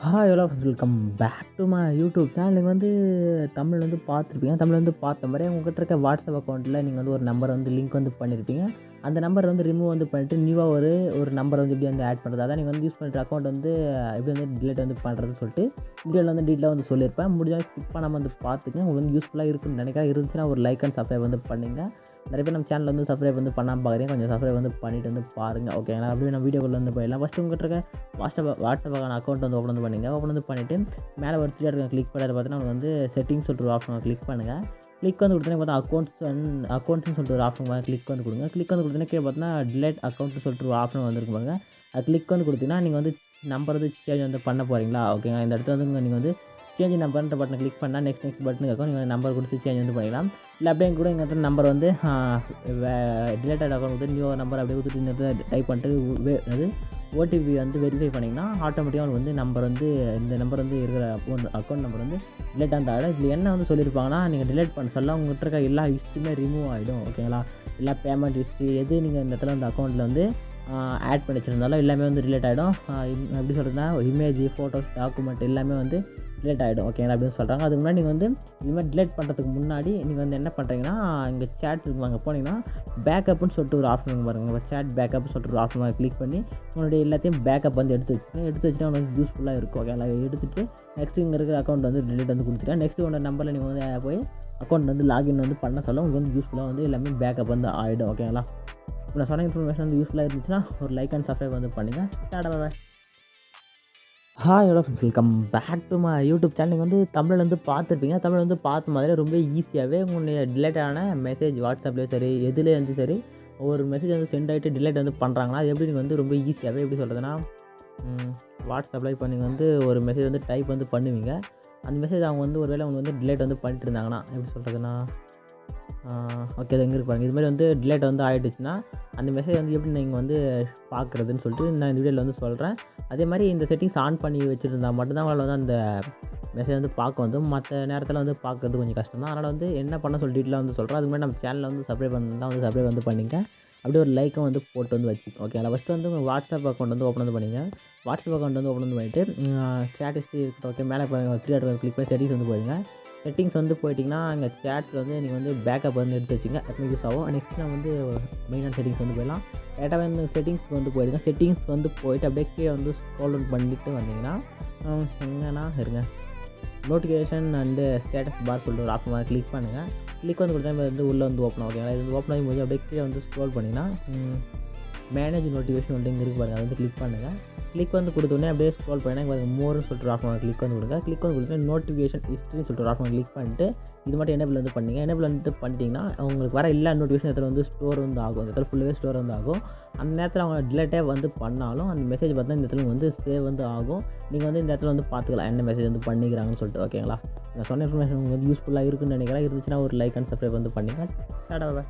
Hi hello welcome back to my YouTube channel. நீங்கள் வந்து தமிழ் வந்து பார்த்துருப்பீங்க. தமிழ் வந்து பார்த்த மாதிரி உங்கள்கிட்ட இருக்க வாட்ஸ்அப் அக்கௌண்ட்டில் நீங்கள் வந்து ஒரு நம்பர் வந்து லிங்க் வந்து பண்ணியிருப்பீங்க. அந்த நம்பர் வந்து ரிமூவ் வந்து பண்ணிட்டு நியூவாக ஒரு நம்பர் வந்து எப்படி வந்து ஆட் பண்ணுறது, அதான் நீங்கள் வந்து யூஸ் பண்ணுற அக்கௌண்ட் வந்து எப்படி வந்து டிலீட் வந்து பண்ணுறதுன்னு சொல்லிட்டு வீடியோவில் வந்து டீட்டெயிலாக வந்து சொல்லியிருப்பேன். முடிஞ்சால் ஸ்கிப் பண்ணாமல் வந்து பார்த்துங்க. உங்களுக்கு வந்து யூஸ்ஃபுல்லாக இருக்குன்னு நினைக்கிறேன். இருந்துச்சுன்னா ஒரு லைக் அண்ட் சப்ஸ்கிரைப் வந்து பண்ணுங்க. நிறைய பேர் நம்ம சேனல் வந்து சப்ஸ்கிரைப் வந்து பண்ணாமல் பார்க்குறீங்க. கொஞ்சம் சப்ஸ்கிரைப் வந்து பண்ணிட்டு வந்து பாருங்கள். ஓகேங்களா? அப்படியே நம்ம வீடியோக்குள்ள வந்து போயிடலாம். ஃபஸ்ட்டு உங்கள்கிட்ட இருக்க வாட்ஸ்அப்புக்கான அக்கௌண்ட் வந்து ஓப்பன் வந்து பண்ணிங்க. ஓப்பன் வந்து பண்ணிவிட்டு மேலே ஒரு த்ரீ டாட் கிளிக் பண்ணது பார்த்தீங்கன்னா உங்களுக்கு வந்து செட்டிங்ஸ் சொல்லிட்டு ஒரு ஆப்ஷன் கிளிக் பண்ணுங்கள். கிளிக் வந்து கொடுத்தீங்கன்னா பார்த்தா அக்கௌண்ட்ஸ்னு சொல்லிட்டு ஒரு ஆப்ஷன் கிளிக் வந்து கொடுங்க. கிளிக் வந்து கொடுத்தீங்கன்னா கீழே பார்த்தீங்கன்னா டிலேட் அக்கௌண்ட்னு சொல்லிட்டு ஒரு ஆப்ஷன் வந்துருக்கு பாருங்க. அது கிளிக் வந்து கொடுத்தீங்கன்னா நீங்கள் வந்து நம்பர் வந்து சேஞ்ச் வந்து பண்ண போகிறீங்களா? ஓகேங்களா? இந்த இடத்துல வந்து நீங்கள் வந்து சேஞ்ச் நம்பர்ன்ற பட்டனை கிளிக் பண்ணால் நெக்ஸ்ட் பட்டன் இருக்கும். நீங்கள் நம்பர் கொடுத்து சேஞ்ச் வந்து பண்ணிக்கலாம். இல்லை அப்படியே கூட இங்கே இடத்துல நம்பர் வந்து டிலேட்டட் அக்கௌண்ட் வந்து நியூ நம்பர் அப்படியே கொடுத்துட்டு இந்த இடத்துல டைப் பண்ணிட்டு அது ஓடிபி வந்து வெரிஃபை பண்ணிங்கன்னா ஆட்டோமேட்டிக்காக உங்களுக்கு வந்து நம்பர் வந்து இந்த நம்பர் வந்து இருக்கிற அக்கௌண்ட் நம்பர் வந்து டிலேட் அந்த ஆகிடும். இதில் என்ன வந்து சொல்லியிருப்பாங்கன்னா, நீங்கள் டிலேட் பண்ண சொல்ல உங்கள்கிட்ட இருக்க எல்லா ஹிஸ்ட்ரியுமே ரிமூவ் ஆகிடும். ஓகேங்களா? எல்லா பேமெண்ட் ஹிஸ்ட்ரி எது நீங்கள் இந்த இடத்துல அந்த அக்கௌண்ட்டில் வந்து ஆட் பண்ணி வச்சுருந்தாலும் எல்லாமே வந்து ரிலேட் ஆகிடும். எப்படி சொல்கிறதுனா இமேஜ், ஃபோட்டோஸ், டாக்குமெண்ட் எல்லாமே வந்து டிலேட் ஆகிடும். ஓகேங்களா? அப்படின்னு சொல்கிறாங்க. அதுக்கு முன்னாடி நீங்கள் வந்து இது மாதிரி டிலேட் பண்ணுறதுக்கு முன்னாடி நீங்கள் வந்து என்ன பண்ணுறீங்கன்னா, இங்கே சேட் இருக்கும் அங்கே போனீங்கன்னா பேக்கப்னு சொல்லிட்டு ஒரு ஆப்ஷன் இருக்கும் பாருங்கள். சேட் பேக்கப்னு சொல்லிட்டு ஒரு ஆப்ஷன் கிளிக் பண்ணி உங்களுடைய எல்லாத்தையும் பேக்கப் வந்து எடுத்து வச்சுட்டா உங்களுக்கு யூஸ்ஃபுல்லாக இருக்கும். ஓகேங்களா? எடுத்துகிட்டு நெக்ஸ்ட்டு இங்கே இருக்கிற அக்கௌண்ட் வந்து டிலீட் வந்து கொடுத்துட்டா நெக்ஸ்ட்டு உங்களோட நம்பரில் நீங்கள் வந்து போய் அக்கௌண்ட் வந்து லாகின் வந்து பண்ண சொல்ல உங்களுக்கு வந்து யூஸ்ஃபுல்லாக வந்து எல்லாமே பேக்கப் வந்து ஆகிடும். ஓகேங்களா? நான் சொன்ன இன்ஃபர்மேஷன் வந்து யூஸ்ஃபுல்லாக இருந்துச்சுன்னா ஒரு லைக் அண்ட் சப்ஸ்கிரைப் வந்து பண்ணுங்கள். டாடா bye. Hi hello friends, welcome back to my YouTube channel. நீங்கள் வந்து தமிழ் வந்து பார்த்துருப்பீங்க. தமிழ் வந்து பார்த்த மாதிரி ரொம்ப ஈஸியாகவே உங்களுடைய டிலேட்டான மெசேஜ் வாட்ஸ்அப்லேயும் சரி எதுலேயே வந்து சரி ஒரு மெசேஜ் வந்து சென்ட் ஆகிட்டு டிலேட் வந்து பண்ணுறாங்கன்னா அது எப்படி நீங்கள் வந்து ரொம்ப ஈஸியாகவே எப்படி சொல்கிறதுனா வாட்ஸ்அப்பில் இப்போ நீங்கள் வந்து ஒரு மெசேஜ் வந்து டைப் வந்து பண்ணுவீங்க. அந்த மெசேஜ் அவங்க வந்து ஒரு வேளை அவங்க வந்து டிலேட் வந்து பண்ணிட்டு இருந்தாங்கன்னா எப்படி சொல்கிறதுனா ஓகே அது எங்கே இருப்பாங்க இது மாதிரி வந்து டிலேட் வந்து ஆகிடுச்சுன்னா அந்த மெசேஜ் வந்து எப்படி நீங்கள் வந்து பார்க்குறதுன்னு சொல்லிட்டு நான் இந்த வீடியோவில் வந்து சொல்கிறேன். அதே மாதிரி இந்த செட்டிங்ஸ் ஆன் பண்ணி வச்சுருந்தா மட்டும்தான் அவங்களால வந்து அந்த மெசேஜ் வந்து பார்க்க வந்து மற்ற நேரத்தில் வந்து பார்க்குறது கொஞ்சம் கஷ்டம் தான். அதனால் வந்து என்ன பண்ண சொல்லி டீட்டெயிலாக வந்து சொல்கிறேன். அது மாதிரி நம்ம சேனலில் வந்து சப்ஸ்கிரைப் பண்ணால் வந்து சப்ஸ்கிரைப் வந்து பண்ணிங்க. அப்படியே ஒரு லைக்கும் வந்து போட்டு வந்து வச்சுக்கோங்க. ஓகே ஃபஸ்ட்டு வந்து உங்கள் வாட்ஸ்அப் அக்கௌண்ட் வந்து ஓப்பன் வந்து பண்ணிங்க. வாட்ஸ்அப் அக்கௌண்ட் வந்து ஓப்பன் வந்து பண்ணிவிட்டு ஸ்டேட்டஸ் இருக்கட்டும். ஓகே மேலே த்ரீ டாட் கிளிக் பண்ணி செட்டிங்ஸ் வந்து போயிடுங்க. செட்டிங்ஸ் வந்து போயிட்டிங்கன்னா அங்கே சேட்ஸில் வந்து நீங்கள் வந்து பேக்கப் வந்து எடுத்து வச்சுங்க. எப்போ யூஸ் ஆகும். நெக்ஸ்ட் நான் வந்து மெயினான செட்டிங்ஸ் வந்து போயிடலாம். டேட்டாக வந்து செட்டிங்ஸ்க்கு வந்து போயிடுங்க. செட்டிங்ஸ் வந்து போயிட்டு அப்படியே கீழே வந்து ஸ்க்ரோல் டவுன் பண்ணிட்டு வந்தீங்கன்னா எங்கன்னா இருங்க நோட்டிஃபிகேஷன் அண்டு ஸ்டேட்டஸ் பார் சொல்லிட்டு ஒரு ஆப்ஷன் கிளிக் பண்ணுங்கள். கிளிக் வந்து கொடுத்தா வந்து உள்ளே வந்து ஓப்பன் ஓகேங்களா? இது வந்து ஓப்பன் ஆகி முடிஞ்சு அப்படியே கீழே வந்து ஸ்க்ரோல் பண்ணிங்கன்னா மேனேஜ் நோட்டிஃபிகேஷன் வந்து இங்கே இருக்கு பாருங்கள். அதை வந்து கிளிக் பண்ணுங்கள். கிளிக் வந்து கொடுத்தோடனே அப்படியே ஸ்க்ரோல் பண்ணிங்கன்னா இங்கே மோர்னு சொல்லிட்டு ஒரு ஆப்ஷன் கிளிக் வந்து கொடுங்க. கிளிக் வந்து கொடுத்து நோட்டிஃபிகேஷன் ஹிஸ்ட்ரின்னு சொல்லிட்டு ஒரு ஆப்ஷன் கிளிக் பண்ணிட்டு இது மட்டும் எனேபிள் வந்து பண்ணிங்க. எனேபிள் வந்து பண்ணிட்டீங்கன்னா உங்களுக்கு வர எல்லா நோட்டிஃபிகேஷன் இடத்துல வந்து ஸ்டோர் வந்து ஆகும். இந்த இடத்துல ஃபுல்லாகவே ஸ்டோர் வந்து ஆகும். அந்த நேரத்தில் அவங்க டிலேட்டே வந்து பண்ணாலும் அந்த மெசேஜ் பார்த்தா இந்த இடத்துல வந்து சேவ் வந்து ஆகும். நீங்கள் வந்து இந்த இடத்துல வந்து பார்த்துக்கலாம் என்ன மெசேஜ் வந்து பண்ணிக்கிறாங்கன்னு சொல்லிட்டு. ஓகேங்களா? நான் சொன்ன இன்ஃபர்மேஷன் உங்களுக்கு வந்து யூஸ்ஃபுல்லாக இருக்குன்னு நினைக்கிறேன். இருந்துச்சுன்னா ஒரு லைக் அண்ட் சப்ஸ்கிரைப் வந்து பண்ணிங்க. டாடா பாய்.